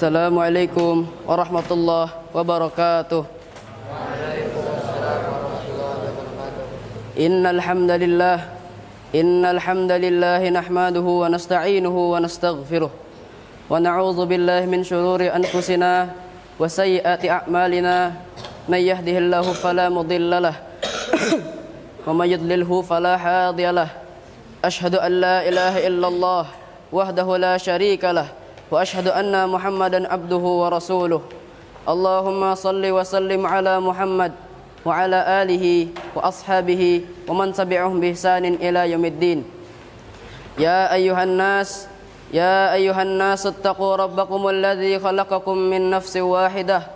Assalamualaikum warahmatullahi wabarakatuh. Innal hamdalillah nahmaduhu wa nasta'inuhu wa nastaghfiruh wa na'udzu billahi min shururi anfusina wa sayyiati a'malina may yahdihillahu fala mudilla lahu wa may yudlilhu fala hadiyalah. Ashhadu an la ilaha illallah wahdahu la syarika lah wa ashhadu anna Muhammadan abduhu wa rasuluh. Allahumma salli wa sallim ala Muhammad wa ala alihi wa ashabihi wa man tabi'ahum bi ihsanin ila yaumiddin. Ya ayyuhan nas ittaqu rabbakumul ladzi khalaqakum min nafsin wahidah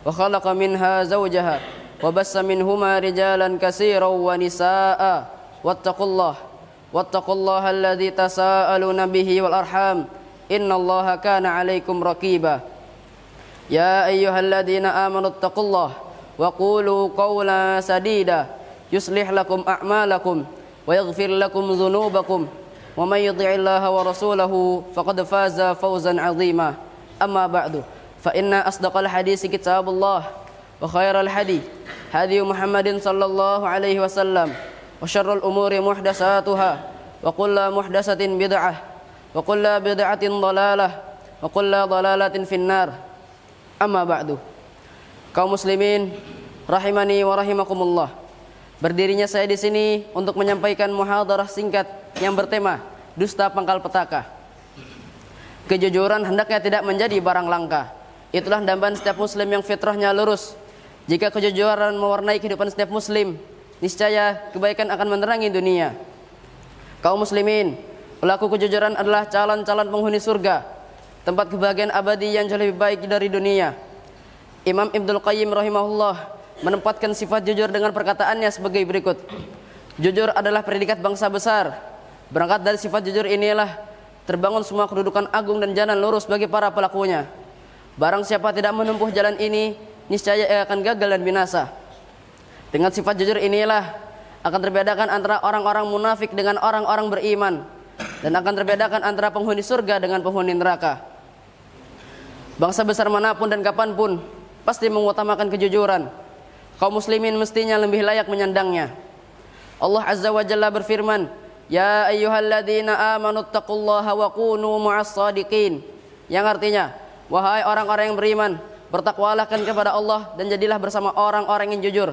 wa khalaqa minha zawjaha wa bassa minhuma rijalan katsiran wa nisaa'a wattaqullaha alladzi tasaaluna bihi wal arham innallaha kana 'alaikum raqiba. Ya ayyuhalladzina amanu ittaqullaha wa qulu qawlan sadida yuslih lakum a'malakum wa yaghfir lakum dhunubakum wa may yuti'illaha wa rasulahu faqad faza fawzan 'azima. Amma ba'du, fa inna asdaqal hadisi kitabullah wa khairal hadi Muhammadin sallallahu alaihi wasallam wa syarrul umuri muhdatsatuha wa kullu muhdatsatin bid'ah wa kullu bid'atin dhalalah wa kullu dhalalatin finnar. Amma ba'du. Kaum muslimin rahimani wa rahimakumullah. Berdirinya saya di sini untuk menyampaikan muhadarah singkat yang bertema dusta pangkal petaka. Kejujuran hendaknya tidak menjadi barang langka. Itulah dambaan setiap muslim yang fitrahnya lurus. Jika kejujuran mewarnai kehidupan setiap muslim, niscaya kebaikan akan menerangi dunia. Kaum muslimin, pelaku kejujuran adalah calon-calon penghuni surga, tempat kebahagiaan abadi yang jauh lebih baik dari dunia. Imam Ibnul Qayyim rahimahullah menempatkan sifat jujur dengan perkataannya sebagai berikut. Jujur adalah predikat bangsa besar. Berangkat dari sifat jujur inilah terbangun semua kedudukan agung dan jalan lurus bagi para pelakunya. Barang siapa tidak menempuh jalan ini, niscaya ia akan gagal dan binasa. Dengan sifat jujur inilah akan terbedakan antara orang-orang munafik dengan orang-orang beriman, dan akan terbedakan antara penghuni surga dengan penghuni neraka. Bangsa besar manapun dan kapanpun pasti mengutamakan kejujuran. Kaum muslimin mestinya lebih layak menyandangnya. Allah Azza wa Jalla berfirman, Ya ayyuhalladzina amanu taqullaha wa kunu ma'as sadiqin. Yang artinya, wahai orang-orang yang beriman, bertakwalah kepada Allah dan jadilah bersama orang-orang yang jujur.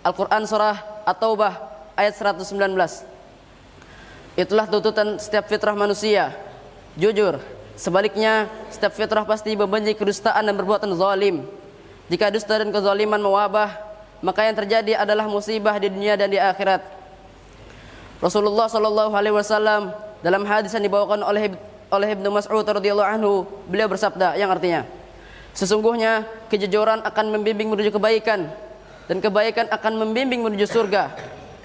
Al-Quran surah At-Taubah ayat 119. Itulah tuntutan setiap fitrah manusia, jujur. Sebaliknya, setiap fitrah pasti membenci kedustaan dan perbuatan zalim. Jika dusta dan kezaliman mewabah, maka yang terjadi adalah musibah di dunia dan di akhirat. Rasulullah sallallahu alaihi wasallam dalam hadis yang dibawakan oleh Ibnu Mas'ud radhiyallahu anhu, beliau bersabda yang artinya, sesungguhnya kejujuran akan membimbing menuju kebaikan dan kebaikan akan membimbing menuju surga.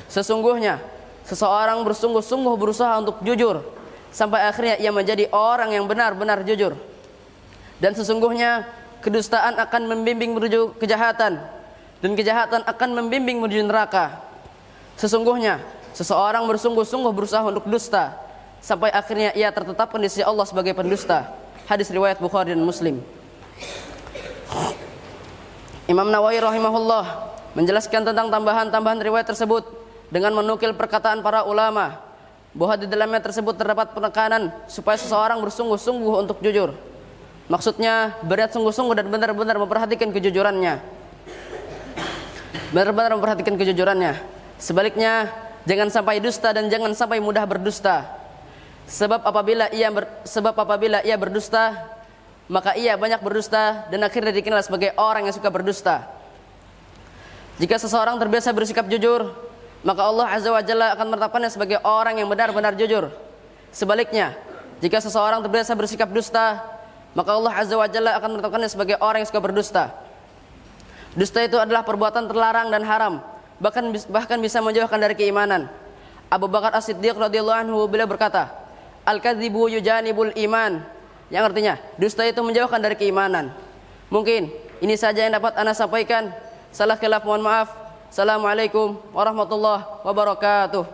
Sesungguhnya seseorang bersungguh-sungguh berusaha untuk jujur sampai akhirnya ia menjadi orang yang benar-benar jujur. Dan sesungguhnya kedustaan akan membimbing menuju kejahatan, dan kejahatan akan membimbing menuju neraka. Sesungguhnya seseorang bersungguh-sungguh berusaha untuk dusta sampai akhirnya ia tertetapkan di sisi Allah sebagai pendusta. Hadis riwayat Bukhari dan Muslim. Imam Nawawi rahimahullah menjelaskan tentang tambahan-tambahan riwayat tersebut dengan menukil perkataan para ulama bahwa di dalamnya tersebut terdapat penekanan supaya seseorang bersungguh-sungguh untuk jujur. Maksudnya berniat sungguh-sungguh dan benar-benar memperhatikan kejujurannya. Benar-benar memperhatikan kejujurannya. Sebaliknya, jangan sampai dusta dan jangan sampai mudah berdusta. Sebab apabila ia berdusta, maka ia banyak berdusta dan akhirnya dikenal sebagai orang yang suka berdusta. Jika seseorang terbiasa bersikap jujur, maka Allah Azza wa Jalla akan menetapkannya sebagai orang yang benar-benar jujur. Sebaliknya, jika seseorang terbiasa bersikap dusta, maka Allah Azza wa Jalla akan menetapkannya sebagai orang yang suka berdusta. Dusta itu adalah perbuatan terlarang dan haram, bahkan bisa menjauhkan dari keimanan. Abu Bakar As-Siddiq radhiyallahu anhu beliau berkata, Al-kadzibu yujanibul iman, yang artinya dusta itu menjauhkan dari keimanan. Mungkin ini saja yang dapat ana sampaikan. Salah khilaf mohon maaf. Assalamualaikum warahmatullahi wabarakatuh.